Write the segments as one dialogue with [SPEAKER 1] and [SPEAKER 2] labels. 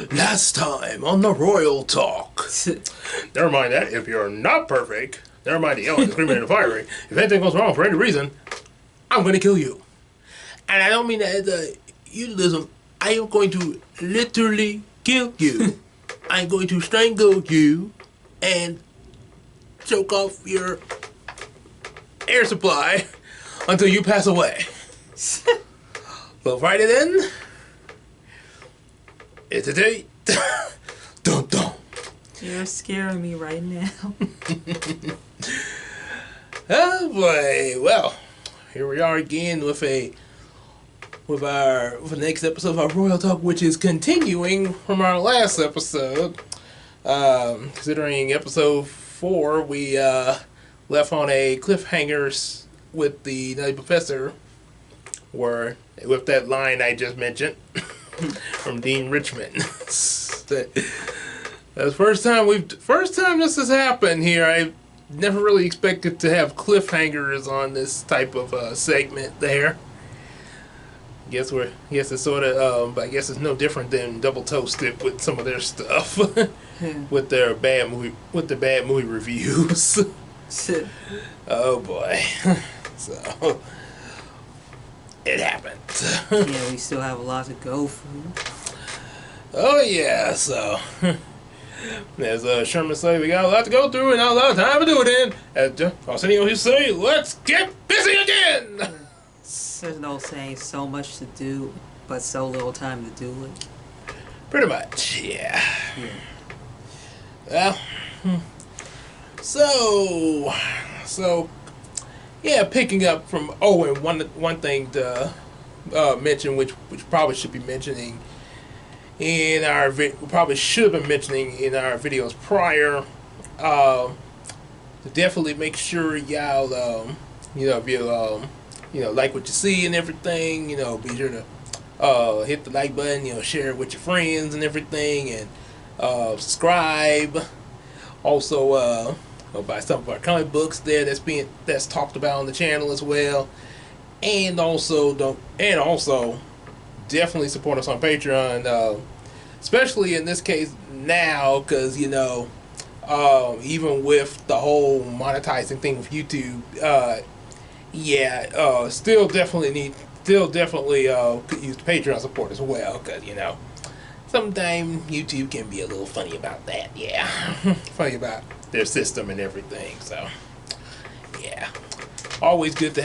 [SPEAKER 1] Last time on the Royal Talk. Never mind that. If you're not perfect, never mind the yelling, the screaming, and the firing. If anything goes wrong for any reason, I'm going to kill you. And I don't mean that as a euphemism. I am going to literally kill you. I'm going to strangle you and choke off your air supply until you pass away. So Friday then, it's a date. Dun dun.
[SPEAKER 2] You're scaring me right now.
[SPEAKER 1] Oh boy! Well, here we are again with the next episode of our Royal Talk, which is continuing from our last episode. Considering episode 4, we left on a cliffhanger with the Nutty Professor, with that line I just mentioned from Dean Richmond. That's the first time this has happened here. I never really expected to have cliffhangers on this type of segment there. Guess it's sort of, but I guess it's no different than Double Toasted with some of their stuff, with their bad movie reviews. Oh boy, so it happened.
[SPEAKER 2] Yeah, we still have a lot to go through.
[SPEAKER 1] Oh yeah, so as Sherman say, we got a lot to go through and not a lot of time to do it in. As Arsenio used to say, let's get busy again.
[SPEAKER 2] There's no saying so much to do, but so little time to do it.
[SPEAKER 1] Pretty much, yeah. Well, so yeah, picking up from and one thing to mention, which probably should be mentioning in our probably should have been mentioning in our videos prior. To definitely make sure y'all if you like what you see and everything, be sure to hit the like button, share it with your friends and everything, and subscribe. Also, buy some of our comic books there that's talked about on the channel as well, and also definitely support us on Patreon, especially in this case now, because even with the whole monetizing thing with YouTube, still definitely could use Patreon support as well, because sometimes YouTube can be a little funny about that. Yeah, funny about their system and everything. So yeah, always good to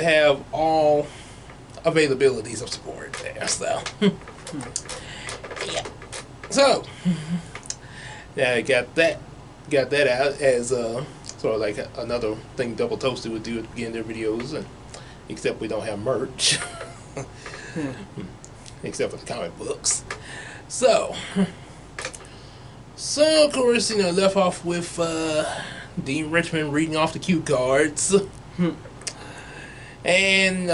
[SPEAKER 1] have all availabilities of support there. So yeah, so yeah, I got that out as sort of like another thing Double Toasted would do at the beginning of their videos, except we don't have merch. Except for the comic books. So of course, left off with Dean Richmond reading off the cue cards. And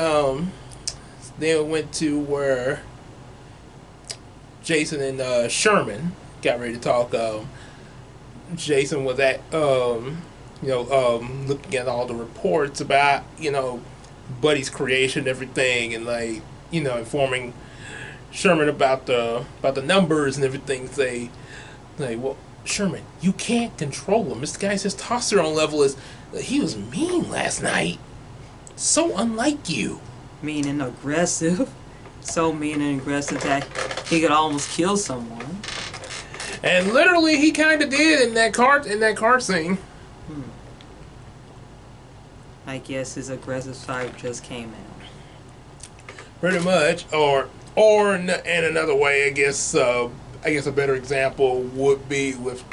[SPEAKER 1] then went to where Jason and Sherman got ready to talk. Jason was at looking at all the reports about Buddy's creation and everything, and informing Sherman about the numbers and everything. Say, well, Sherman, you can't control him. This guy's testosterone level he was mean last night. So unlike you.
[SPEAKER 2] Mean and aggressive. So mean and aggressive that he could almost kill someone.
[SPEAKER 1] And literally, he kind of did in that car scene.
[SPEAKER 2] I guess his aggressive side just came out.
[SPEAKER 1] Pretty much, or in another way, I guess a better example would be with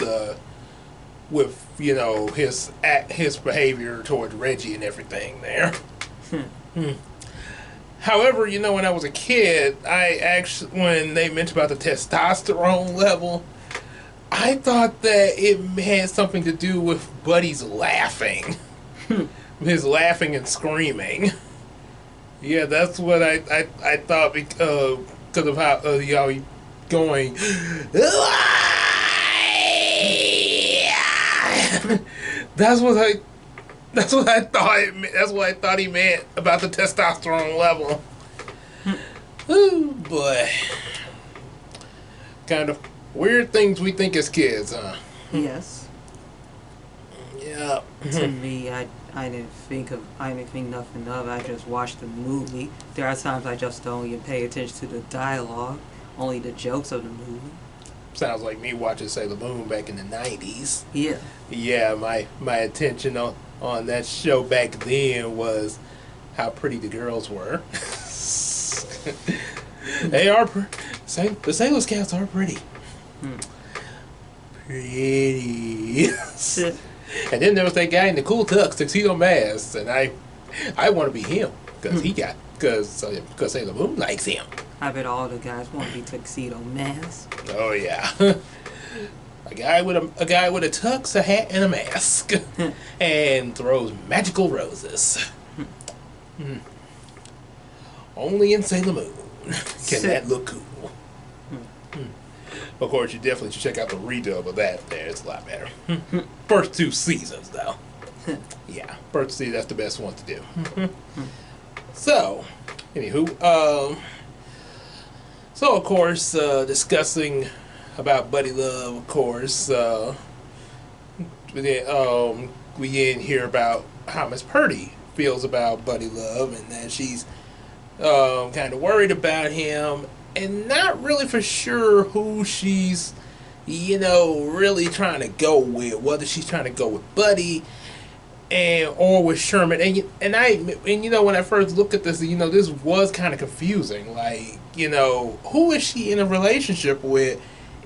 [SPEAKER 1] his behavior towards Reggie and everything there. However, when I was a kid, when they mentioned about the testosterone level, I thought that it had something to do with Buddy's laughing. His laughing and screaming. Yeah, that's what I thought, because of how he going. That's what I thought. That's what I thought he meant about the testosterone level. Oh boy. kind of weird things we think as kids, huh?
[SPEAKER 2] Yes.
[SPEAKER 1] Yeah.
[SPEAKER 2] To me, I didn't think nothing of it. I just watched the movie. There are times I just don't even pay attention to the dialogue, only the jokes of the movie.
[SPEAKER 1] Sounds like me watching Sailor Moon back in the 90s.
[SPEAKER 2] Yeah.
[SPEAKER 1] Yeah, my attention on that show back then was how pretty the girls were. They are the Sailor Scouts are pretty. Pretty. And then there was that guy in the cool tux, tuxedo mask, and I want to be him because Sailor Moon likes him.
[SPEAKER 2] I bet all the guys want to be tuxedo mask.
[SPEAKER 1] Oh yeah, a guy with a tux, a hat, and a mask, and throws magical roses. Only in Sailor Moon can that look cool. Of course, you definitely should check out the redub of that. There, it's a lot better. First 2 seasons, though. Yeah, first season, that's the best one to do. So, anywho, so of course, discussing about Buddy Love, of course, we didn't hear about how Miss Purdy feels about Buddy Love, and that she's kind of worried about him, and not really for sure who she's, really trying to go with. Whether she's trying to go with Buddy or with Sherman. And when I first looked at this, this was kind of confusing. Like, who is she in a relationship with?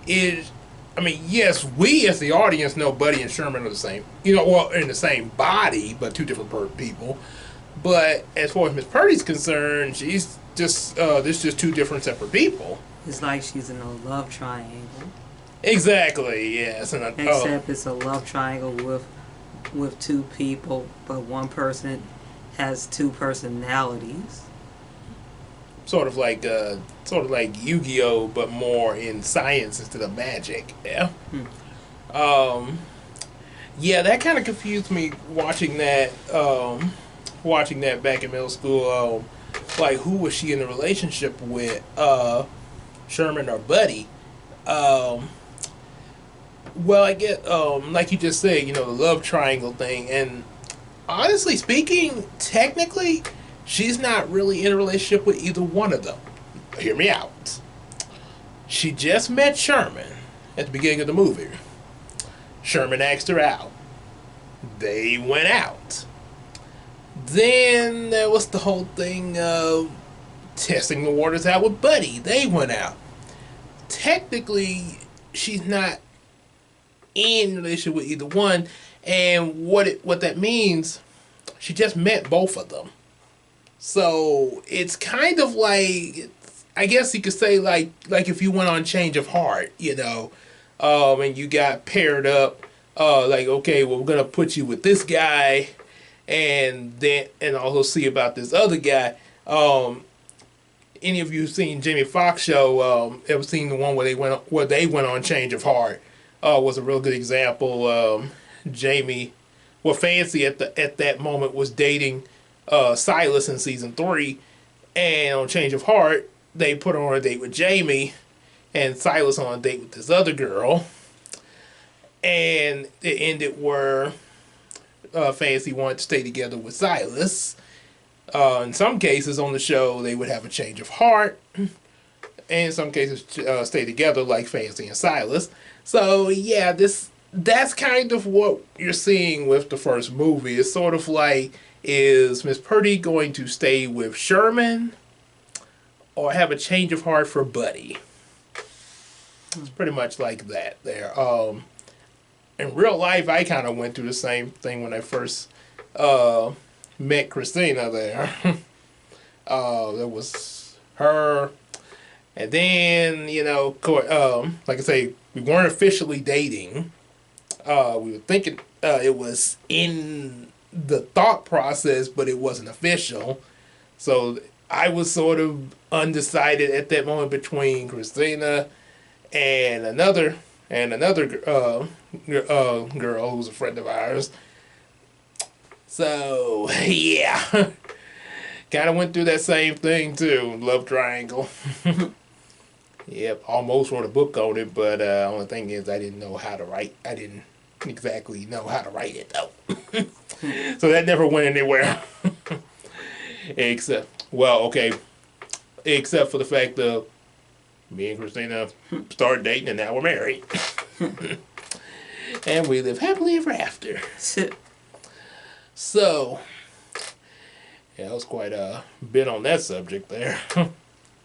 [SPEAKER 1] Yes, we as the audience know Buddy and Sherman are the same, well, in the same body, but 2 different people. But as far as Miss Purdy's concerned, she's just there's just 2 different separate people.
[SPEAKER 2] It's like she's in a love triangle.
[SPEAKER 1] Exactly. Yes.
[SPEAKER 2] Except it's a love triangle with 2 people, but one person has 2 personalities.
[SPEAKER 1] Sort of like Yu-Gi-Oh, but more in science instead of magic. Yeah. Yeah, that kind of confused me watching that. Watching that back in middle school. Like, who was she in a relationship with? Sherman or Buddy? Well, I get like you just said, the love triangle thing, and honestly speaking, technically, she's not really in a relationship with either one of them. Hear me out. She just met Sherman at the beginning of the movie. Sherman asked her out. They went out. Then there was the whole thing of testing the waters out with Buddy. They went out. Technically, she's not in a relationship with either one, and what that means, she just met both of them. So it's kind of like, I guess you could say like if you went on Change of Heart, and you got paired up, like, okay, well, we're gonna put you with this guy, and also see about this other guy. Any of you seen Jamie Foxx show? Ever seen the one where they went on Change of Heart? Was a real good example. Fancy at that moment was dating Silas in season 3, and on Change of Heart they put her on a date with Jamie, and Silas on a date with this other girl, and it ended where Fancy wanted to stay together with Silas. In some cases on the show, they would have a change of heart, and in some cases stay together like Fancy and Silas. So yeah, that's kind of what you're seeing with the first movie. It's sort of like, is Miss Purdy going to stay with Sherman or have a change of heart for Buddy? It's pretty much like that there. In real life, I kind of went through the same thing when I first met Christina there. There was her, and then, like I say, we weren't officially dating. We were thinking it was in the thought process, but it wasn't official. So I was sort of undecided at that moment between Christina and another girl who's a friend of ours. So yeah, kind of went through that same thing too, love triangle. Yep, almost wrote a book on it, but only thing is I didn't know how to write. I didn't exactly know how to write it though, so that never went anywhere. Except, well, okay, except for the fact that me and Christina started dating and now we're married, and we live happily ever after. So, yeah, I was quite a bit on that subject there.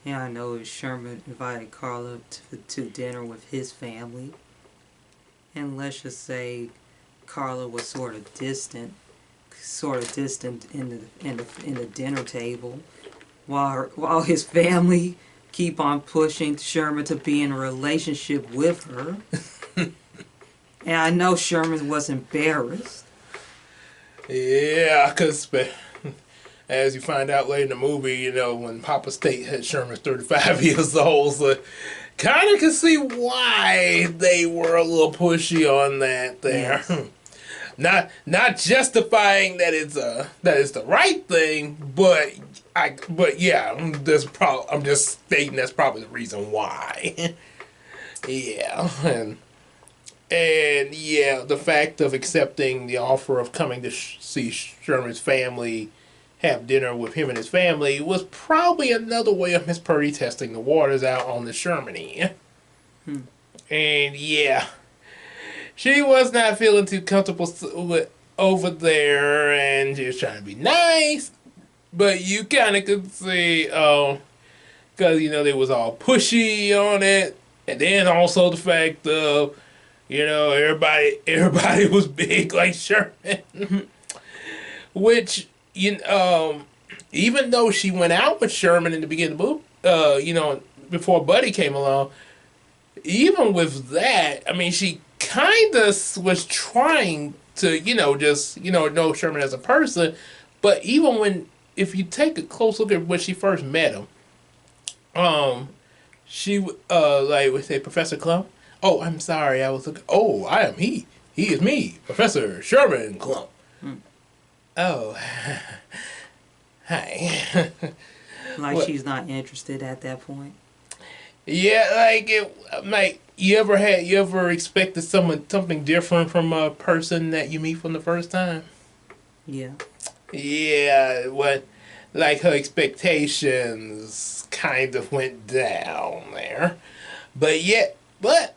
[SPEAKER 2] Yeah, I know Sherman invited Carla to dinner with his family. And let's just say Carla was sort of distant in the dinner table, while his family keep on pushing Sherman to be in a relationship with her. And I know Sherman was embarrassed.
[SPEAKER 1] Yeah, because as you find out later in the movie, you know, when Papa State had Sherman's 35 years old, so kind of can see why they were a little pushy on that there.
[SPEAKER 2] Yes.
[SPEAKER 1] Not justifying that it's the right thing, but yeah, I'm just stating that's probably the reason why. Yeah, and yeah, the fact of accepting the offer of coming to see Sherman's family, have dinner with him and his family, was probably another way of Miss Purdy testing the waters out on the Shermany. And yeah, she was not feeling too comfortable over there, and she was trying to be nice, but you kind of could see, because you know they was all pushy on it, and then also the fact of, you know, everybody was big like Sherman, which even though she went out with Sherman in the beginning of the movie, you know, before Buddy came along, even with that, I mean, she kind of was trying to, you know, just, you know Sherman as a person, but even if you take a close look at when she first met him, she, like, we say, Professor Clump. Oh, I'm sorry, I was looking. Oh, I am he. He is me, Professor Sherman Clump. Oh, hi.
[SPEAKER 2] Like
[SPEAKER 1] What?
[SPEAKER 2] she's not interested at that point.
[SPEAKER 1] Yeah, like you ever expected something different from a person that you meet from the first time?
[SPEAKER 2] Yeah.
[SPEAKER 1] Yeah, what, like her expectations kind of went down there, but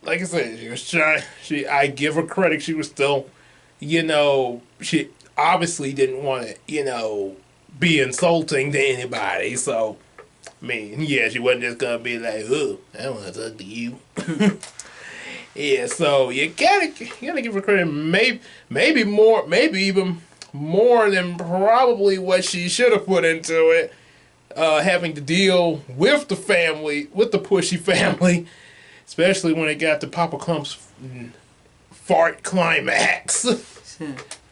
[SPEAKER 1] like I said, she was trying. I give her credit. She was still, you know, she obviously didn't want to, you know, be insulting to anybody. So, I mean, yeah, she wasn't just gonna be like, "Oh, I want to talk to you." Yeah, so you gotta give her credit. Maybe more, maybe even more than probably what she should have put into it. Having to deal with the family, with the pushy family, especially when it got to Papa Clump's fart climax.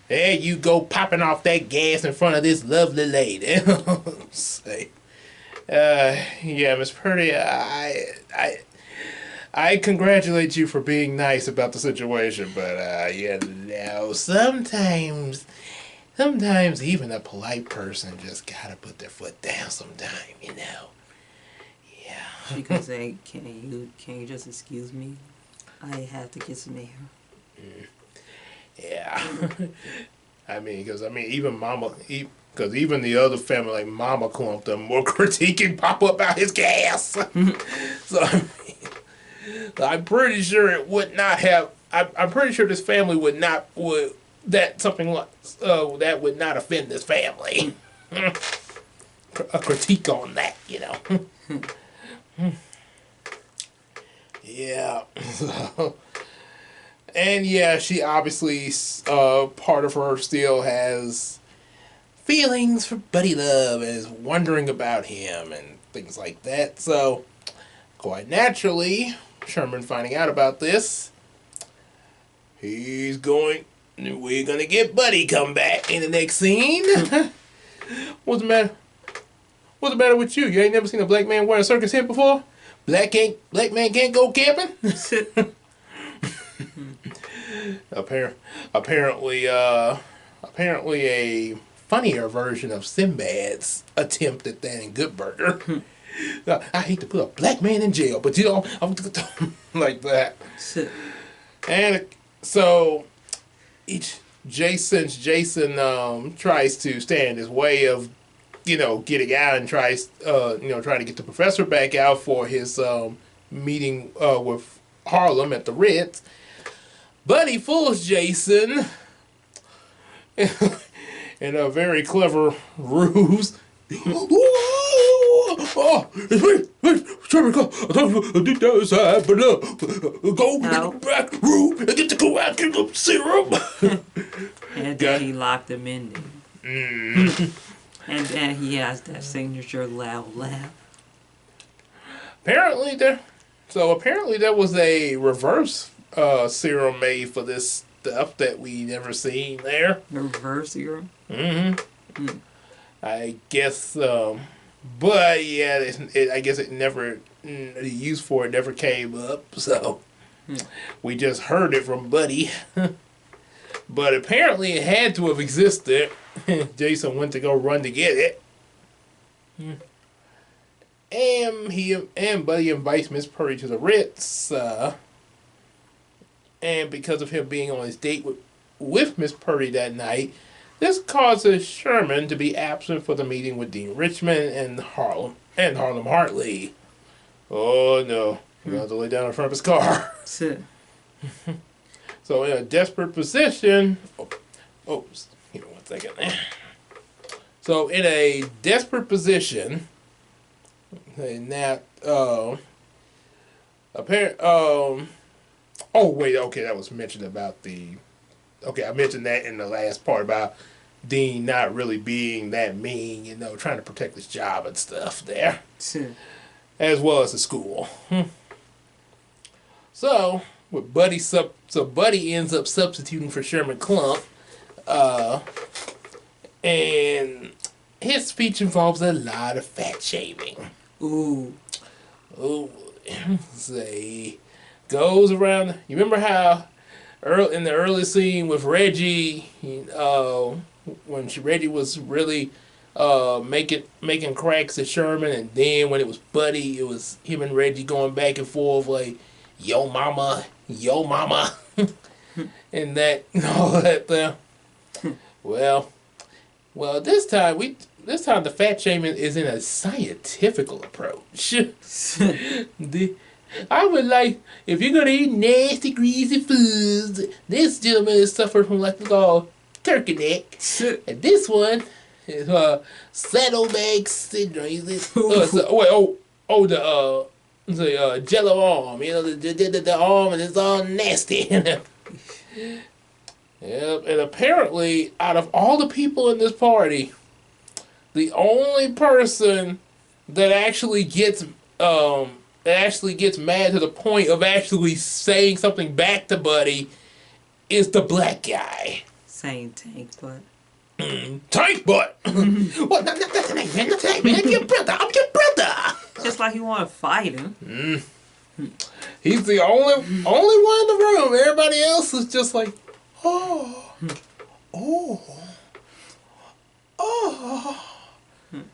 [SPEAKER 1] There you go, popping off that gas in front of this lovely lady. Say, yeah, Miss Purdy, I congratulate you for being nice about the situation, but you know, sometimes even a polite person just gotta put their foot down sometime, you know. Yeah.
[SPEAKER 2] She could say, can you just excuse me? I have to get some air.
[SPEAKER 1] Yeah. I mean, because even the other family, like Mama Clump, them were critiquing Papa about his gas. So, I mean, I'm pretty sure it would not have. I'm pretty sure this family would that something like that would not offend this family. A critique on that, you know. Yeah. And yeah, she obviously, part of her still has feelings for Buddy Love and is wondering about him and things like that. So, quite naturally, Sherman finding out about this, we're gonna get Buddy come back in the next scene. What's the matter? What's the matter with you? You ain't never seen a black man wear a circus hat before? Black man can't go camping? Apparently a funnier version of Sinbad's attempt at that in Good Burger. I hate to put a black man in jail, but you know, I'm like that. And so Jason tries to stand in his way of, you know, getting out and tries, trying to get the professor back out for his meeting with Harlem at the Ritz. But he fools Jason in a very clever ruse. Oh, Sherman, go the other side, but go get the back room and get the coagulum serum.
[SPEAKER 2] And then he locked him in there. And then he has that signature loud laugh.
[SPEAKER 1] Apparently there was a reverse serum made for this stuff that we never seen there.
[SPEAKER 2] The reverse serum?
[SPEAKER 1] I guess, but yeah, I guess it never, the use for it never came up, so we just heard it from Buddy. But apparently it had to have existed. Jason went to go run to get it. And Buddy invites Miss Purdy to the Ritz, and because of him being on his date with Miss Purdy that night, this causes Sherman to be absent for the meeting with Dean Richmond and Harlem Hartley. Oh no, he got to lay down in front of his car.
[SPEAKER 2] Sit.
[SPEAKER 1] So in a desperate position, one second. So in a desperate position, and that that was mentioned about the. Okay, I mentioned that in the last part about Dean not really being that mean, you know, trying to protect his job and stuff there.
[SPEAKER 2] Sit.
[SPEAKER 1] As well as the school. So, with Buddy Buddy ends up substituting for Sherman Clump. And his speech involves a lot of fat shaming.
[SPEAKER 2] Ooh.
[SPEAKER 1] Say, goes around. You remember how in the early scene with Reggie, when Reggie was really making cracks at Sherman, and then when it was Buddy, it was him and Reggie going back and forth like, yo mama, and that and all that there. Well, this time the fat shaming is in a scientifical approach. I would like, if you're gonna eat nasty, greasy foods, this gentleman is suffering from what we call turkey neck, and this one is saddlebag syndrome. The jello arm, you know, the arm, and it's all nasty. Yep, and apparently, out of all the people in this party, the only person that actually gets mad to the point of actually saying something back to Buddy is the black guy.
[SPEAKER 2] Saying tank butt.
[SPEAKER 1] Tank butt? What? Not tank man, not tank man. I'm your brother.
[SPEAKER 2] Just like you want to fight him.
[SPEAKER 1] He's the only one in the room. Everybody else is just like, oh.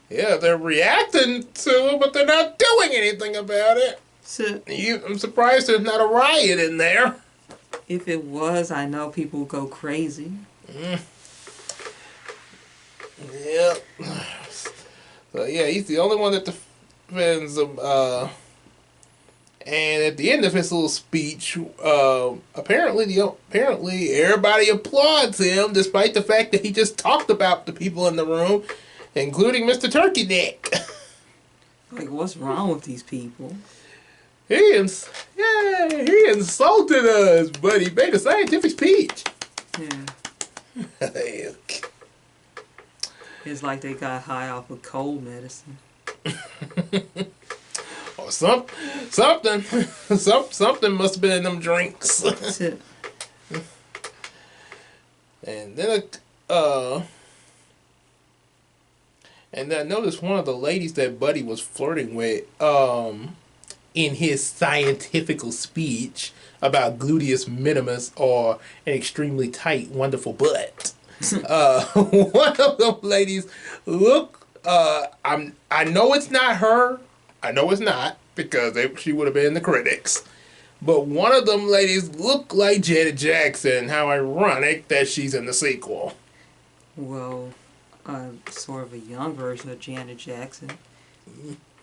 [SPEAKER 1] Yeah, they're reacting to it, but they're not doing anything about it. I'm surprised there's not a riot in there.
[SPEAKER 2] If it was, I know people would go crazy.
[SPEAKER 1] Yep. So yeah, he's the only one that defends him. And at the end of his little speech, apparently everybody applauds him, despite the fact that he just talked about the people in the room, including Mr. Turkey Neck.
[SPEAKER 2] Like, what's wrong with these people?
[SPEAKER 1] He insulted us, but he made a scientific speech.
[SPEAKER 2] Yeah. It's like they got high off of cold medicine.
[SPEAKER 1] Or something must have been in them drinks. And then I noticed one of the ladies that Buddy was flirting with, in his scientifical speech about gluteus minimus, or an extremely tight, wonderful butt. One of those ladies, I know it's not her. I know it's not, because she would have been in the critics. But one of them ladies looked like Janet Jackson. How ironic that she's in the sequel.
[SPEAKER 2] Well, sort of a young version of Janet Jackson.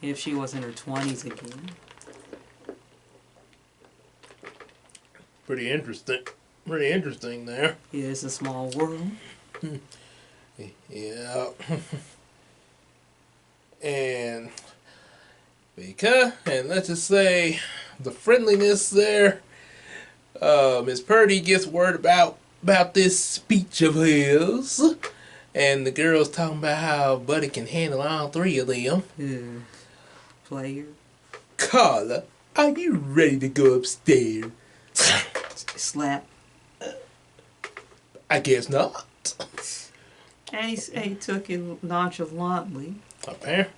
[SPEAKER 2] If she was in her 20s again.
[SPEAKER 1] Pretty interesting. Pretty interesting there.
[SPEAKER 2] Yeah, it's a small world.
[SPEAKER 1] Yeah. And let's just say the friendliness there. Miss Purdy gets word about this speech of his, and the girl's talking about how Buddy can handle all three of them.
[SPEAKER 2] Yeah. Player.
[SPEAKER 1] Carla, are you ready to go upstairs?
[SPEAKER 2] Slap.
[SPEAKER 1] I guess not.
[SPEAKER 2] And he took it nonchalantly.
[SPEAKER 1] Apparently.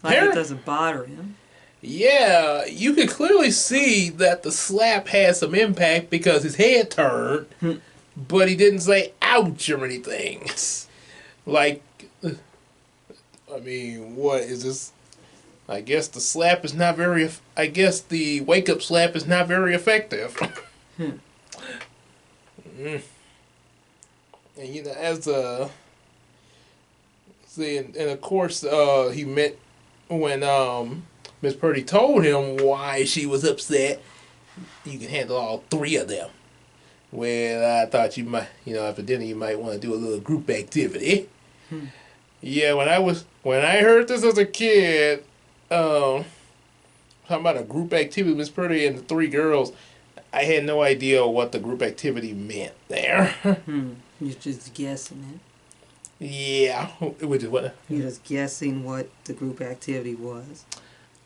[SPEAKER 2] Like it doesn't bother him.
[SPEAKER 1] Yeah, you could clearly see that the slap had some impact because his head turned, but he didn't say ouch or anything. Like, I mean, what is this? I guess the slap is not very, I guess the wake-up slap is not very effective. And you know, as see, and of course, he meant when Miss Purdy told him why she was upset. You can handle all three of them. Well, I thought you might, after dinner, you might want to do a little group activity. Yeah, when I heard this as a kid, talking about a group activity with Miss Purdy and the three girls, I had no idea what the group activity meant there.
[SPEAKER 2] You're just guessing it.
[SPEAKER 1] Yeah, which is what?
[SPEAKER 2] You're just guessing what the group activity was.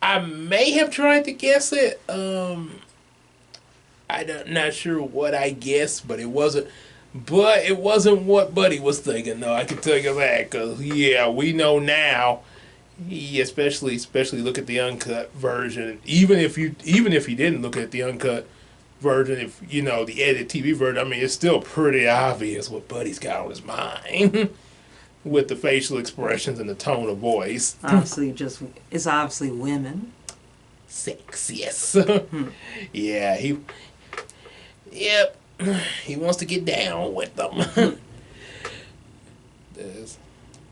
[SPEAKER 1] I may have tried to guess it. I'm not sure what I guessed, but it wasn't. But it wasn't what Buddy was thinking. No, I can tell you that, because yeah, we know now. He especially look at the uncut version. Even if you didn't look at the uncut version, if the edited TV version, I mean, it's still pretty obvious what Buddy's got on his mind. With the facial expressions and the tone of voice.
[SPEAKER 2] It's obviously women.
[SPEAKER 1] Sex, yes. Yeah, he wants to get down with them.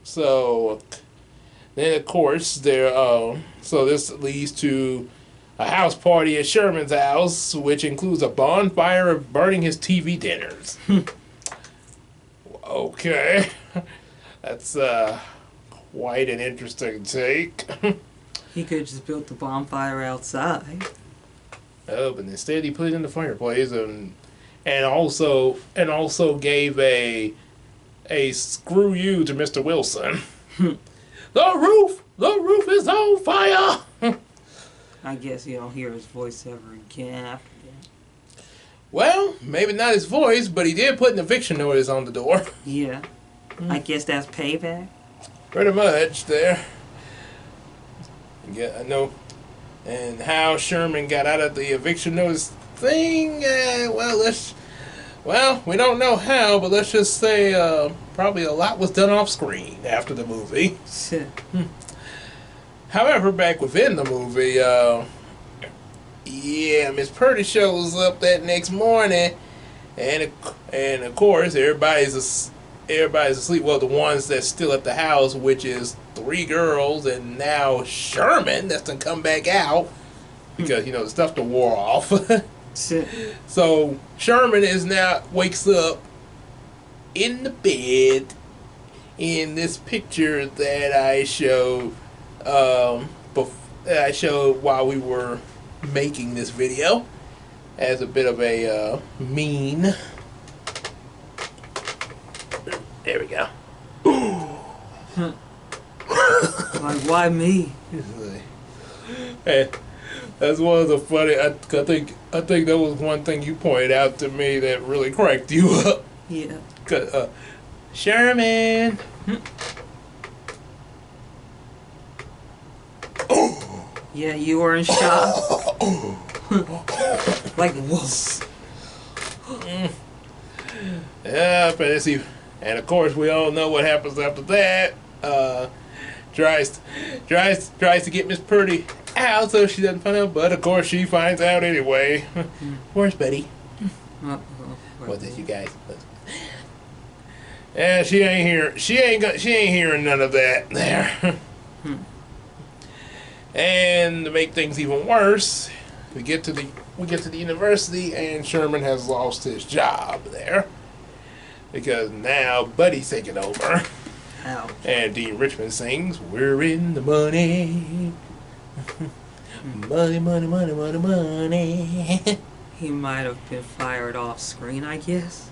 [SPEAKER 1] So, then of course, so this leads to a house party at Sherman's house, which includes a bonfire of burning his TV dinners. Okay. That's quite an interesting take.
[SPEAKER 2] He could have just built the bonfire outside.
[SPEAKER 1] Oh, but instead he put it in the fireplace and also gave a screw you to Mr. Wilson. The roof is on fire.
[SPEAKER 2] I guess you don't hear his voice ever again after that.
[SPEAKER 1] Well, maybe not his voice, but he did put an eviction notice on the door.
[SPEAKER 2] Yeah. I guess that's payback.
[SPEAKER 1] Pretty much there. Yeah, I know. And how Sherman got out of the eviction notice thing, we don't know how, but let's just say probably a lot was done off screen after the movie. However, back within the movie, Miss Purdy shows up that next morning, and of course everybody's asleep. Well, the ones that's still at the house, which is three girls, and now Sherman that's gonna come back out because the stuff to wore off. So Sherman wakes up in the bed in this picture that I showed while we were making this video as a bit of a meme. There we go.
[SPEAKER 2] Like, why me?
[SPEAKER 1] Hey, that's one of the funny. I think that was one thing you pointed out to me that really cracked you up.
[SPEAKER 2] Yeah.
[SPEAKER 1] Sherman.
[SPEAKER 2] Yeah, you were in shock. Like, whoa.
[SPEAKER 1] Yeah, but it's even. And of course, we all know what happens after that. Tries to get Miss Purdy out so she doesn't find out. But of course, she finds out anyway. Where's Betty? What did you guys? Yeah, she ain't here. She ain't hearing none of that there. And to make things even worse, we get to the university, and Sherman has lost his job there because now Buddy's taking over.
[SPEAKER 2] Ouch.
[SPEAKER 1] And Dean Richmond sings, "We're in the money, money, money, money, money, money."
[SPEAKER 2] He might have been fired off screen, I guess.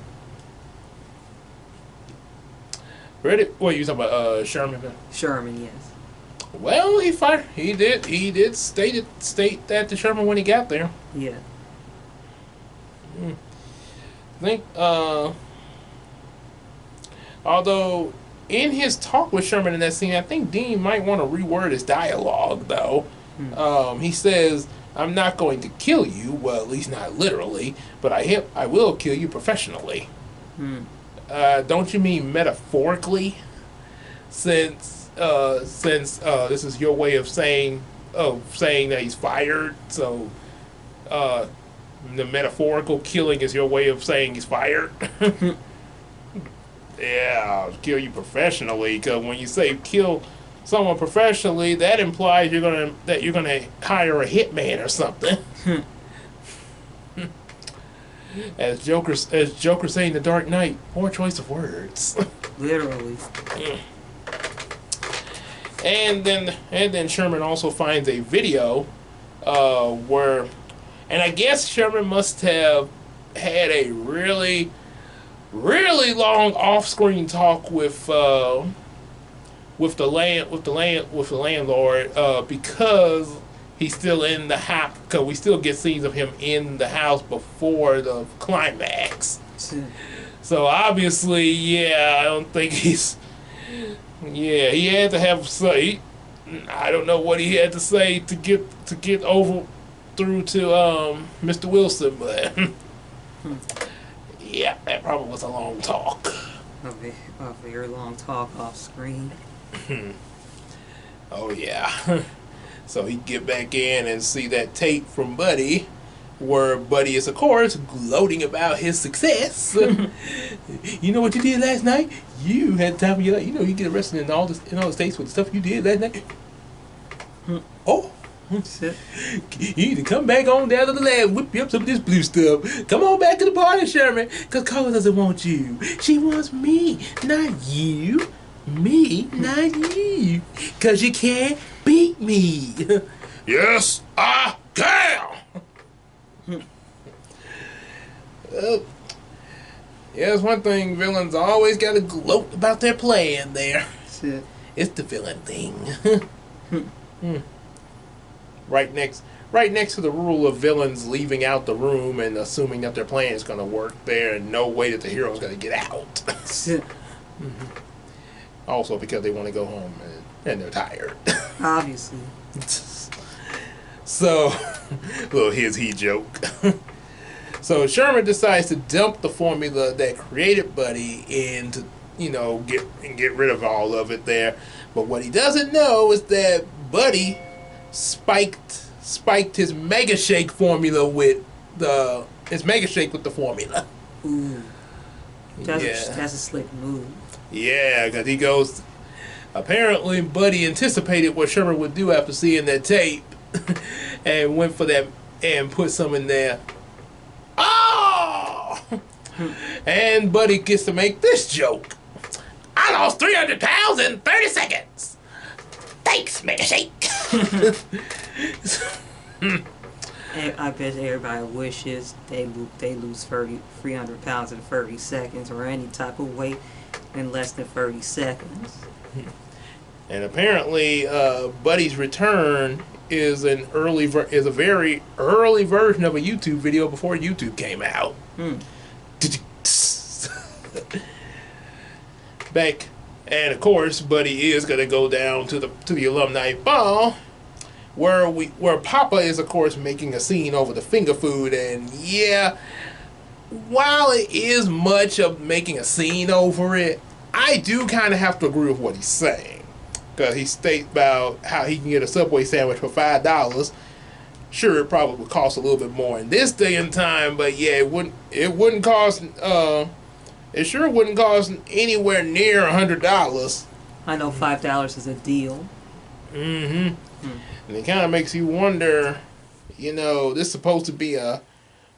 [SPEAKER 1] Ready? What you talking about? Sherman?
[SPEAKER 2] Sherman, yes.
[SPEAKER 1] Well, he fired. He did state that to Sherman when he got there.
[SPEAKER 2] Yeah.
[SPEAKER 1] I think. Although in his talk with Sherman in that scene, I think Dean might want to reword his dialogue though. He says, "I'm not going to kill you. Well, at least not literally, but I will kill you professionally." Don't you mean metaphorically? Since this is your way of saying that he's fired, so the metaphorical killing is your way of saying he's fired. Yeah, I'll kill you professionally, because when you say kill someone professionally, that implies you're gonna hire a hitman or something. As Joker saying in The Dark Knight, poor choice of words.
[SPEAKER 2] Literally.
[SPEAKER 1] And then Sherman also finds a video where, and I guess Sherman must have had a really long off-screen talk with the landlord because he's still in the house, because we still get scenes of him in the house before the climax. So obviously, yeah, I don't think he's. Yeah, he had to have say. I don't know what he had to say to get over through to Mr. Wilson, but yeah, that probably was a long talk.
[SPEAKER 2] A very long talk off screen.
[SPEAKER 1] Oh yeah. So he'd get back in and see that tape from Buddy, where Buddy is, of course, gloating about his success. You know what you did last night? You had the time of your life. You know, you get arrested in all the states with the stuff you did last night. Oh. You need to come back on down to the lab and whip you up some of this blue stuff. Come on back to the party, Sherman, because Carla doesn't want you. She wants me, not you. Me, not you. Because you can't beat me. Yes, I can. Yeah, it's one thing villains always got to gloat about their plan there.
[SPEAKER 2] That's it.
[SPEAKER 1] It's the villain thing. Right next to the rule of villains leaving out the room and assuming that their plan is going to work there and no way that the hero's going to get out.
[SPEAKER 2] That's it.
[SPEAKER 1] Also because they want to go home and they're tired.
[SPEAKER 2] Obviously.
[SPEAKER 1] So, little his he joke. So Sherman decides to dump the formula that created Buddy and to, get rid of all of it there. But what he doesn't know is that Buddy spiked his Mega Shake formula with the formula.
[SPEAKER 2] Ooh. That's a slick move.
[SPEAKER 1] Yeah, because he goes. Apparently, Buddy anticipated what Sherman would do after seeing that tape, and went for that and put some in there. Oh! And Buddy gets to make this joke. I lost 300 pounds in 30 seconds. Thanks, Mega Shake.
[SPEAKER 2] I bet everybody wishes they lose 300 pounds in 30 seconds or any type of weight in less than 30 seconds.
[SPEAKER 1] And apparently, Buddy's return is a very early version of a YouTube video before YouTube came out. Back, and of course, Buddy is gonna go down to the alumni ball, where Papa is, of course, making a scene over the finger food. And yeah, while it is much of making a scene over it, I do kind of have to agree with what he's saying. because he states about how he can get a Subway sandwich for $5. Sure, it probably would cost a little bit more in this day and time, but yeah, it wouldn't cost. It sure wouldn't cost anywhere near $100.
[SPEAKER 2] I know $5 is a deal.
[SPEAKER 1] Mm-hmm. And it kind of makes you wonder. This is supposed to be a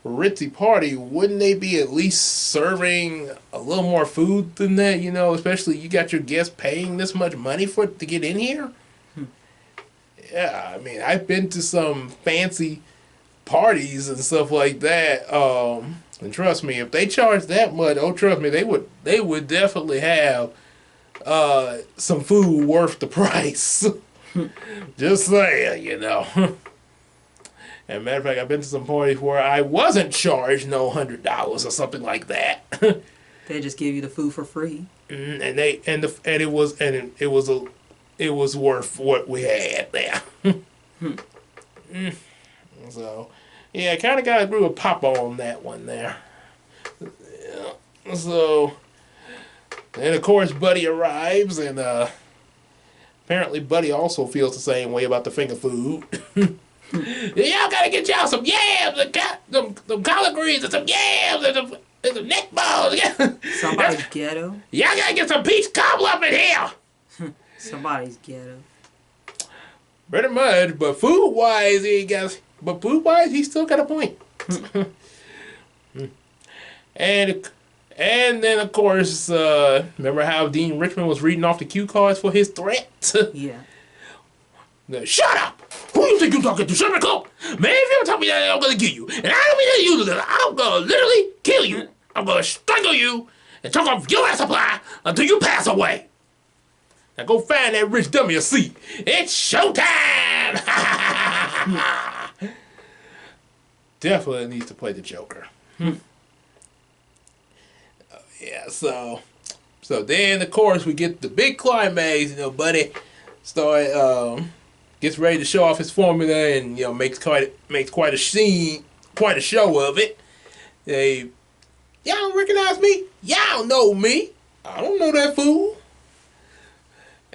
[SPEAKER 1] ritzy party. Wouldn't they be at least serving a little more food than that? Especially you got your guests paying this much money to get in here. Yeah, I mean, I've been to some fancy parties and stuff like that. And trust me, if they charge that much, trust me, they would definitely have some food worth the price. Just saying, And matter of fact, I've been to some parties where I wasn't charged no $100 or something like that.
[SPEAKER 2] They just give you the food for free.
[SPEAKER 1] And it was worth what we had there. So, yeah, I kind of got to agree with Papa on that one there. Yeah. So, and of course, Buddy arrives, and apparently Buddy also feels the same way about the finger food. Y'all gotta get y'all some yams, some collard greens, and some yams, and some neck balls.
[SPEAKER 2] Somebody's ghetto.
[SPEAKER 1] Y'all gotta get some peach cobbler up in here.
[SPEAKER 2] Somebody's ghetto.
[SPEAKER 1] Pretty much, but food-wise, he still got a point. And then, of course, remember how Dean Richmond was reading off the cue cards for his threat?
[SPEAKER 2] Yeah.
[SPEAKER 1] Shut up! Who you think you talking to? Shut up! Man, if you don't tell me that, I'm gonna kill you. And I don't mean that you do that. I'm gonna literally kill you. I'm gonna strangle you and choke off your air supply until you pass away. Now go find that rich dummy a seat. It's showtime! Definitely needs to play the Joker. Yeah, so then, of course, we get the big climax. Buddy gets ready to show off his formula and, makes quite a scene, quite a show of it. Y'all don't recognize me? Y'all know me. I don't know that fool.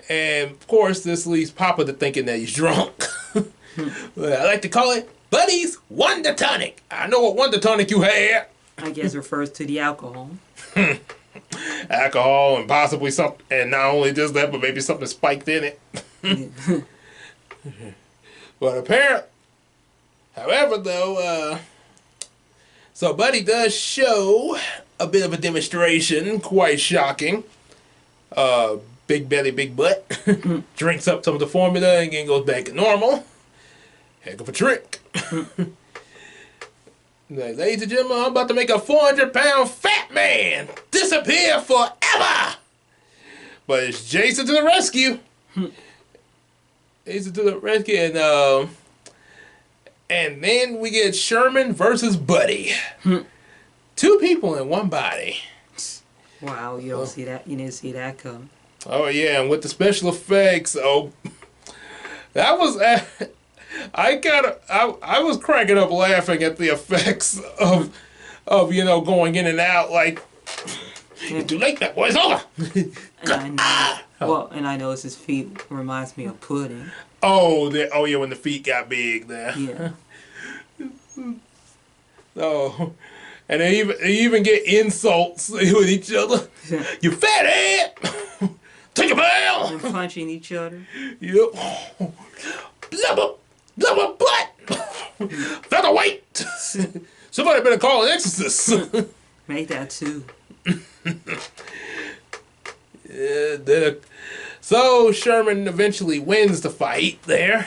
[SPEAKER 1] And, of course, this leads Papa to thinking that he's drunk. I like to call it Buddy's Wonder Tonic. I know what Wonder Tonic you had.
[SPEAKER 2] I guess refers to the alcohol.
[SPEAKER 1] Alcohol and possibly something, and not only just that, but maybe something spiked in it. But apparently, however, though, so Buddy does show a bit of a demonstration, quite shocking. Big belly, big butt. Drinks up some of the formula and then goes back to normal. Heck of a trick. Ladies and gentlemen, I'm about to make a 400-pound fat man disappear forever. But it's Jason to the rescue. Jason to the rescue, and then we get Sherman versus Buddy. Two people in one body.
[SPEAKER 2] Wow, you don't see that. You didn't see that come.
[SPEAKER 1] Oh yeah, and with the special effects, that was. I was cracking up laughing at the effects of going in and out like it's too late, that boy's over.
[SPEAKER 2] And I noticed his feet reminds me of pudding.
[SPEAKER 1] Oh yeah, when the feet got big there.
[SPEAKER 2] Yeah.
[SPEAKER 1] Oh, and they even get insults with each other. You fat head, take a bell.
[SPEAKER 2] And punching each other.
[SPEAKER 1] Yep. Blubber butt! Featherweight! Somebody better call an exorcist.
[SPEAKER 2] Make that too.
[SPEAKER 1] So Sherman eventually wins the fight there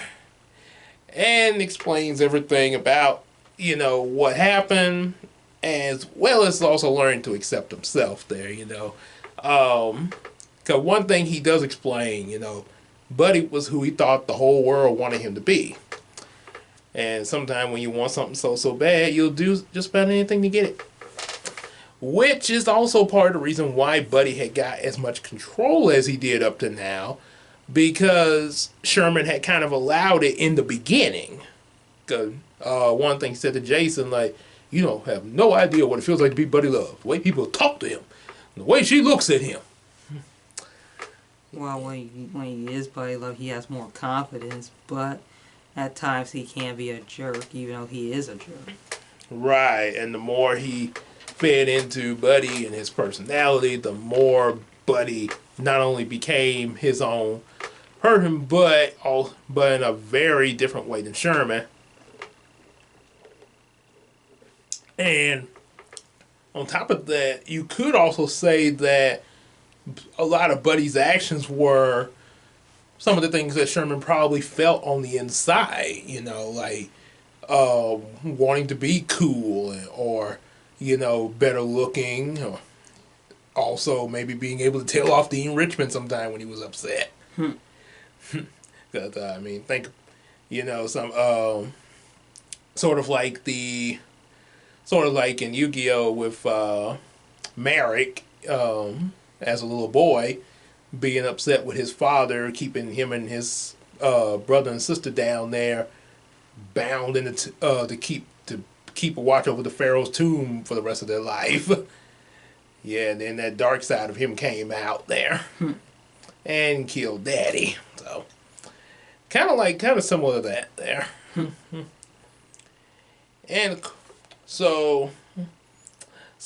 [SPEAKER 1] and explains everything about, what happened, as well as also learning to accept himself there, Because one thing he does explain, Buddy was who he thought the whole world wanted him to be. And sometimes when you want something so bad, you'll do just about anything to get it. Which is also part of the reason why Buddy had got as much control as he did up to now. Because Sherman had kind of allowed it in the beginning. Because one thing he said to Jason, like, you don't have no idea what it feels like to be Buddy Love. The way people talk to him. The way she looks at him.
[SPEAKER 2] Well, when he is buddy love, he has more confidence, but at times he can be a jerk, even though he is a jerk.
[SPEAKER 1] Right, and the more he fed into Buddy and his personality, the more Buddy not only became his own person, but in a very different way than Sherman. And on top of that, you could also say that a lot of Buddy's actions were some of the things that Sherman probably felt on the inside, you know, like wanting to be cool or, you know, better looking, or also maybe being able to tell off Dean Richmond sometime when he was upset. Because, I mean, think, you know, some, sort of like in Yu-Gi-Oh! With Merrick, as a little boy, being upset with his father, keeping him and his brother and sister down there, bound in to keep a watch over the Pharaoh's tomb for the rest of their life. Yeah, and then that dark side of him came out there and killed Daddy. So kind of similar to that there. And so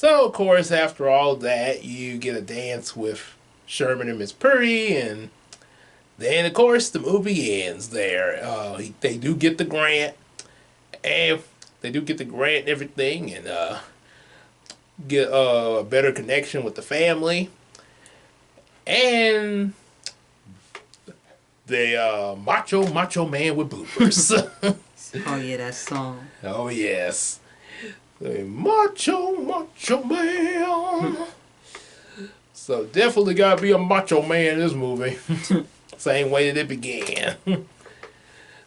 [SPEAKER 1] of course, after all that, you get a dance with Sherman and Miss Purdy, and then of course the movie ends there. They do get the grant, and everything, and get a better connection with the family, and the macho man with boobers.
[SPEAKER 2] Oh yeah, that song.
[SPEAKER 1] Oh yes, the macho man. So definitely gotta be a macho man in this movie. Same way that it began.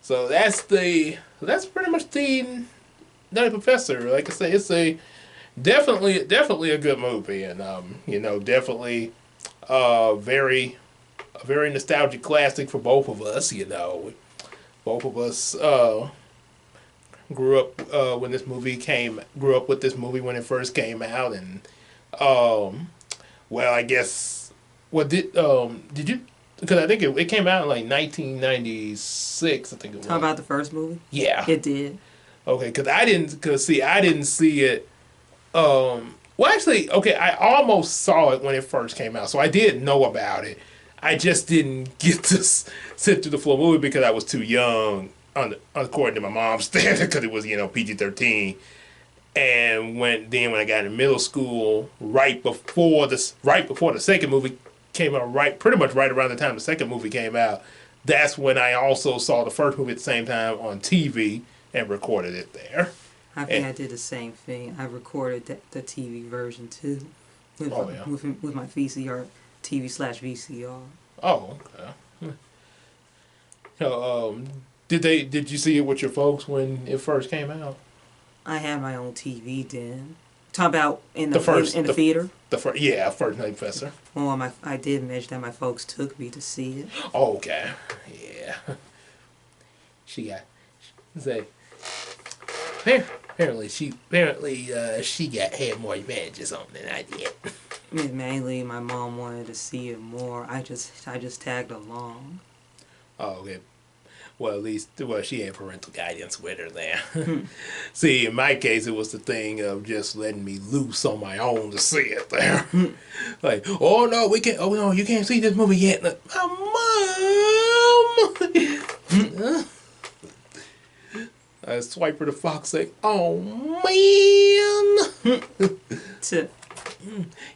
[SPEAKER 1] So that's pretty much the Nutty Professor. Like I say, it's definitely a good movie, and you know, definitely a very nostalgic classic for both of us. You know, both of us grew up with this movie when it first came out, and well, I guess did you? Because I think it came out in like 1996. I think it was.
[SPEAKER 2] Talk about the first movie.
[SPEAKER 1] Yeah,
[SPEAKER 2] it did.
[SPEAKER 1] Okay, because I didn't see it. Well, actually, okay, I almost saw it when it first came out, so I did know about it. I just didn't get to sit through the full movie because I was too young, according to my mom's standard, because it was, you know, PG-13. And when I got in middle school, right before the second movie came out, pretty much right around the time the second movie came out, that's when I also saw the first movie at the same time on TV and recorded it there.
[SPEAKER 2] I think I did the same thing. I recorded the TV version too, with my VCR, TV/VCR.
[SPEAKER 1] Oh, okay. So, did you see it with your folks when it first came out?
[SPEAKER 2] I had my own TV then. Talk about in the theater.
[SPEAKER 1] First Nutty Professor.
[SPEAKER 2] Well, I did mention that my folks took me to see it.
[SPEAKER 1] Oh, okay. Yeah. Apparently she had more advantages on than I did.
[SPEAKER 2] Mainly, my mom wanted to see it more. I just tagged along.
[SPEAKER 1] Oh, okay. Well, at least, she had parental guidance with her there. See, in my case, it was the thing of just letting me loose on my own to see it there. Like, oh no, you can't see this movie yet. Like, Mom! Swiper the Fox like, oh man!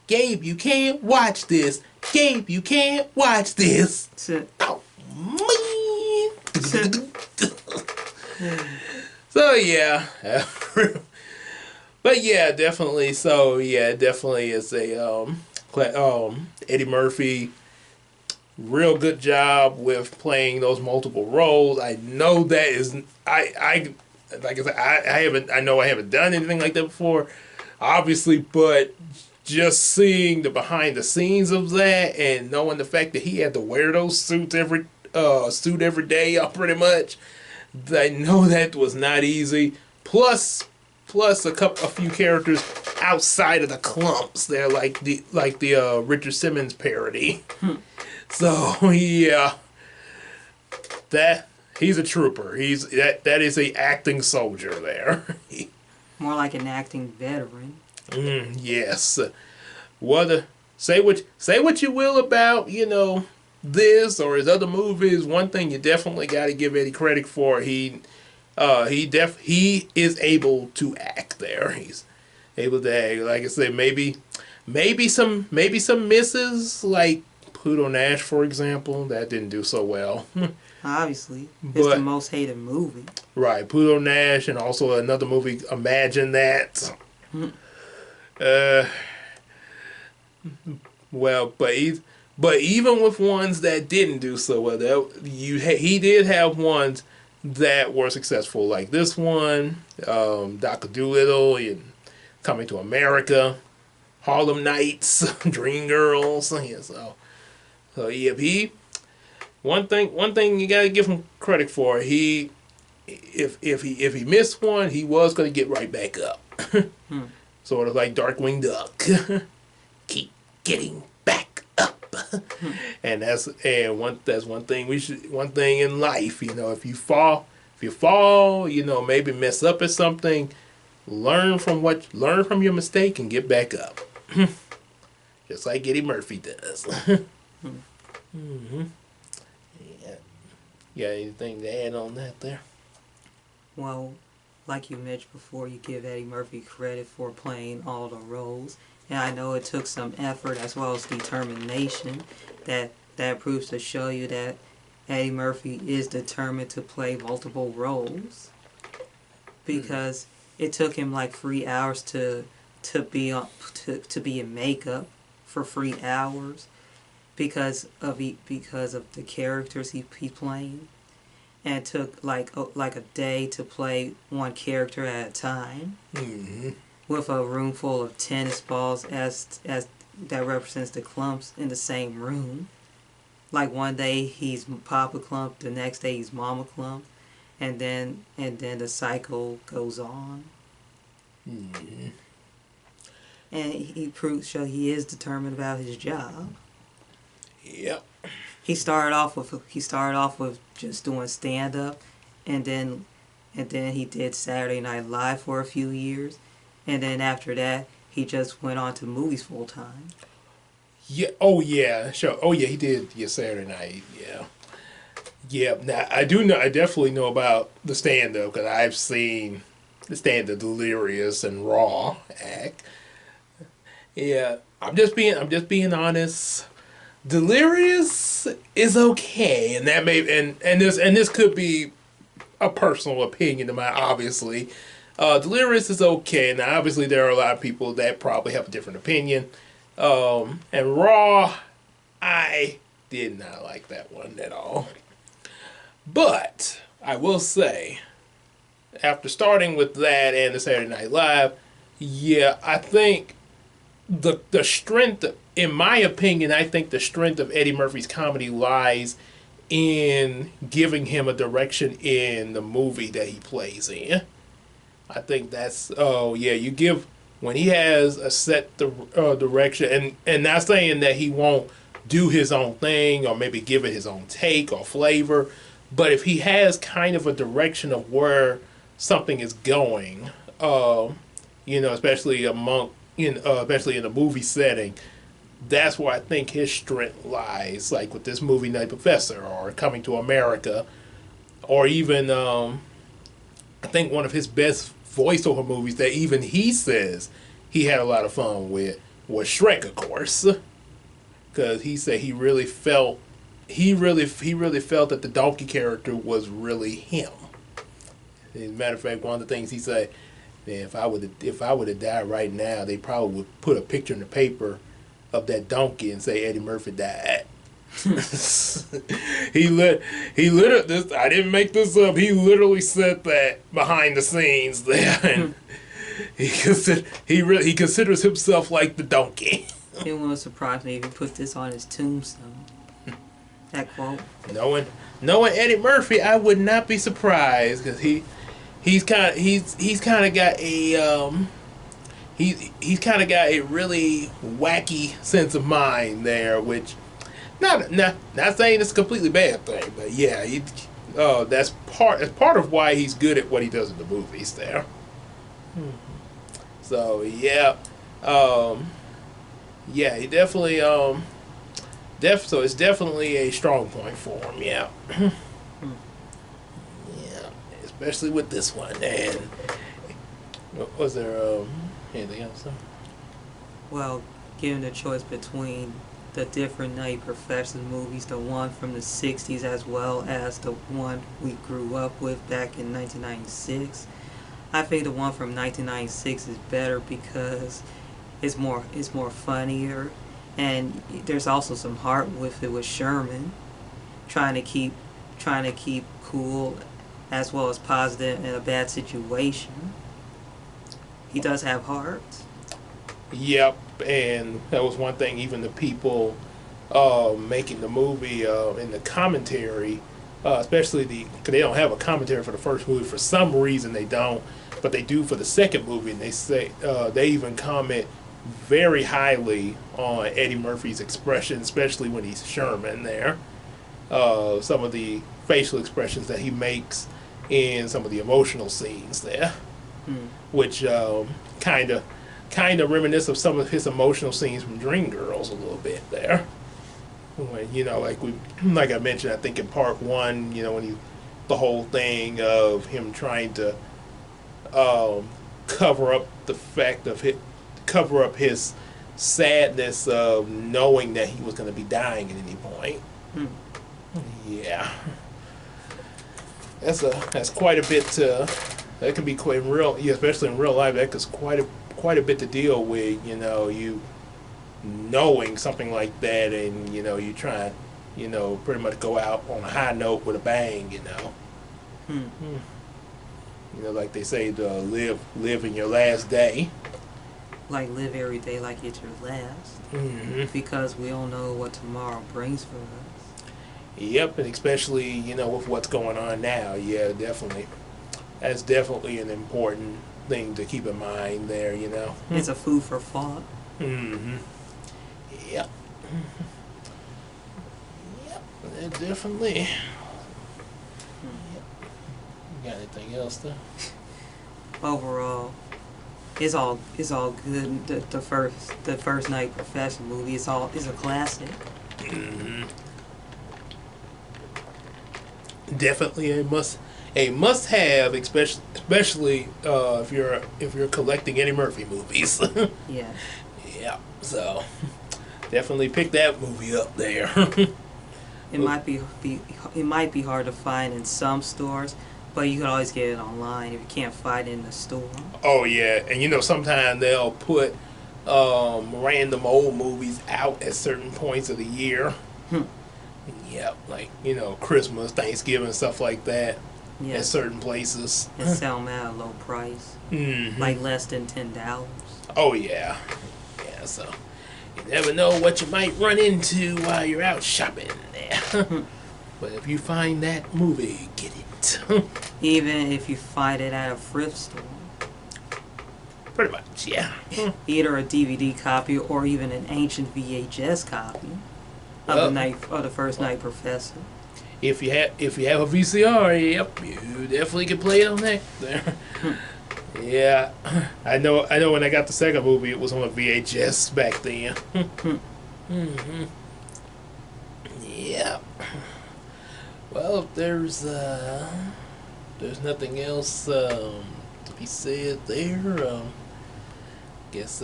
[SPEAKER 1] Gabe, you can't watch this. Gabe, you can't watch this. Oh man! So yeah. But yeah, definitely. So yeah, definitely is a Eddie Murphy. Real good job with playing those multiple roles. I know that is I like I said, I know I haven't done anything like that before, obviously, but just seeing the behind the scenes of that and knowing the fact that he had to wear those suits every day, pretty much, I know that was not easy. Plus a few characters outside of the clumps there, like the Richard Simmons parody. So yeah, that he's a trooper. That is a acting soldier there.
[SPEAKER 2] More like an acting veteran.
[SPEAKER 1] Yes. What say what you will about this or his other movies. One thing you definitely got to give Eddie credit for. He is able to act there. He's able to act. Like I said, maybe some misses like Pluto Nash, for example, that didn't do so well.
[SPEAKER 2] Obviously, it's the most hated movie.
[SPEAKER 1] Right, Pluto Nash, and also another movie, Imagine That. Uh, well, but even with ones that didn't do so well, he did have ones that were successful, like this one, Dr. Dolittle, and Coming to America, Harlem Nights, Dreamgirls. Yeah, so yeah, one thing you gotta give him credit for. If he missed one, he was gonna get right back up. Sort of like Darkwing Duck. Keep getting back up. And that's one thing one thing in life, if you fall, maybe mess up at something, learn from your mistake and get back up. Just like Eddie Murphy does. Mm-hmm. Yeah. You got anything to add on that there?
[SPEAKER 2] Well, like you mentioned before, you give Eddie Murphy credit for playing all the roles. And I know it took some effort as well as determination. That proves to show you that Eddie Murphy is determined to play multiple roles. Because it took him like 3 hours to be in makeup for 3 hours because of the characters he playing. And it took like a day to play one character at a time, with a room full of tennis balls as that represents the clumps in the same room. Like one day he's Papa Clump, the next day he's Mama Clump, and then the cycle goes on. And he show he is determined about his job.
[SPEAKER 1] Yep.
[SPEAKER 2] He started off with just doing stand up, and then he did Saturday Night Live for a few years, and then after that he just went on to movies full time.
[SPEAKER 1] Yeah. Oh yeah. Sure. Oh yeah. He did. Yeah. Saturday Night. Yeah. Yeah. Now I do know. I definitely know about the stand up because I've seen the stand up Delirious and Raw act. Yeah. I'm just being honest. Delirious is okay, and that may and this could be a personal opinion of mine. Obviously, Delirious is okay, and obviously there are a lot of people that probably have a different opinion. And Raw, I did not like that one at all. But I will say, after starting with that and the Saturday Night Live, yeah, I think the strength, in my opinion, I think the strength of Eddie Murphy's comedy lies in giving him a direction in the movie that he plays in. I think that's, you give, when he has a set direction, and not saying that he won't do his own thing or maybe give it his own take or flavor, but if he has kind of a direction of where something is going, especially especially in a movie setting, that's where I think his strength lies, like with this movie Nutty Professor or Coming to America, or even I think one of his best voiceover movies that even he says he had a lot of fun with was Shrek, of course, because he said he really felt that the donkey character was really him. As a matter of fact, one of the things he said, man, if I would have died right now, they probably would put a picture in the paper of that donkey and say Eddie Murphy died. he literally, this, I didn't make this up. He literally said that behind the scenes there, and he considers himself like the donkey.
[SPEAKER 2] It wouldn't surprise me if he put this on his tombstone. That quote.
[SPEAKER 1] Knowing Eddie Murphy, I would not be surprised because he's kind of got a he's kind of got a really wacky sense of mind there, which Not saying it's a completely bad thing, but yeah, that's part of why he's good at what he does in the movies there. So yeah, yeah, he definitely so it's definitely a strong point for him. Yeah, yeah, especially with this one. And was there anything else?
[SPEAKER 2] Well, given the choice between the different Nutty Professor movies, the one from the 60s as well as the one we grew up with back in 1996, I think the one from 1996 is better because it's more funnier, and there's also some heart with it with Sherman trying to keep cool as well as positive in a bad situation. He does have heart.
[SPEAKER 1] Yep, and that was one thing. Even the people making the movie in the commentary, especially because they don't have a commentary for the first movie for some reason they don't, but they do for the second movie, and they say they even comment very highly on Eddie Murphy's expression, especially when he's Sherman there. Some of the facial expressions that he makes in some of the emotional scenes there, which kind of reminisce of some of his emotional scenes from Dreamgirls a little bit there. When like I mentioned, I think in part one, when the whole thing of him trying to cover up his sadness of knowing that he was going to be dying at any point. Yeah, that's quite a bit. That can be quite real, especially in real life. That is quite a bit to deal with. You knowing something like that, and you try, pretty much go out on a high note with a bang. Like they say, to live in your last day.
[SPEAKER 2] Like, live every day like it's your last. Because we don't know what tomorrow brings for us.
[SPEAKER 1] Yep, and especially, with what's going on now. Yeah, definitely. That's definitely an important thing to keep in mind there,
[SPEAKER 2] It's a food for thought.
[SPEAKER 1] Yep. Yep, definitely. Yep. You got anything else, though?
[SPEAKER 2] Overall, it's all good. The first Nutty Professor movie is a classic.
[SPEAKER 1] Definitely a must have, especially if you're collecting Eddie Murphy movies.
[SPEAKER 2] Yeah.
[SPEAKER 1] Yeah. So definitely pick that movie up there.
[SPEAKER 2] It might be hard to find in some stores, but you can always get it online if you can't find it in the store.
[SPEAKER 1] Oh yeah, and sometimes they'll put random old movies out at certain points of the year. Yeah, like Christmas, Thanksgiving, stuff like that.
[SPEAKER 2] Yeah.
[SPEAKER 1] At certain places.
[SPEAKER 2] And sell them at a low price. Like less than $10.
[SPEAKER 1] Oh yeah. Yeah, so you never know what you might run into while you're out shopping there. But if you find that movie, get it.
[SPEAKER 2] Even if you find it at a thrift store.
[SPEAKER 1] Pretty much, yeah.
[SPEAKER 2] Either a DVD copy or even an ancient VHS copy of the first Nutty Professor.
[SPEAKER 1] If you have a VCR, yep, you definitely can play it on that there. Yeah, I know. When I got the second movie, it was on a VHS back then. Yeah. Well, if there's nothing else to be said there. Guess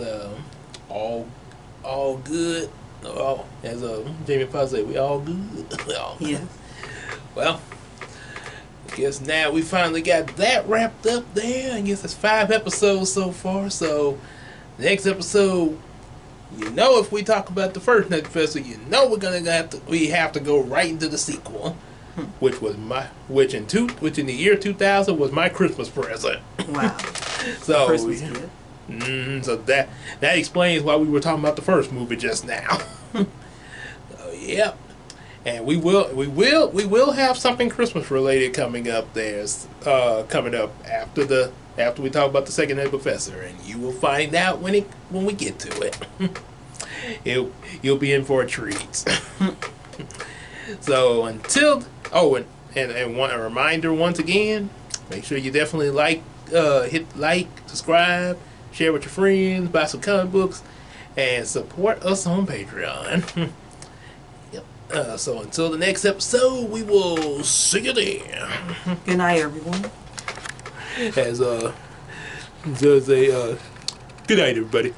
[SPEAKER 1] all good. Oh, as Jamie Foxx said, we all good.
[SPEAKER 2] Yeah.
[SPEAKER 1] Well, I guess now we finally got that wrapped up there. I guess it's 5 episodes so far. So, next episode, if we talk about the first Nutty Professor, we have to go right into the sequel, which in the year 2000 was my Christmas present.
[SPEAKER 2] Wow.
[SPEAKER 1] So,
[SPEAKER 2] Christmas gift.
[SPEAKER 1] So that explains why we were talking about the first movie just now. So, yep. And we will have something Christmas related coming up there. Coming up after we talk about the second Nutty Professor, and you will find out when we get to it. You'll be in for a treat. So until and a reminder once again, make sure you definitely hit like, subscribe, share with your friends, buy some comic books, and support us on Patreon. Yep. So until the next episode, we will see you there.
[SPEAKER 2] Good night, everyone.
[SPEAKER 1] As just a good night, everybody.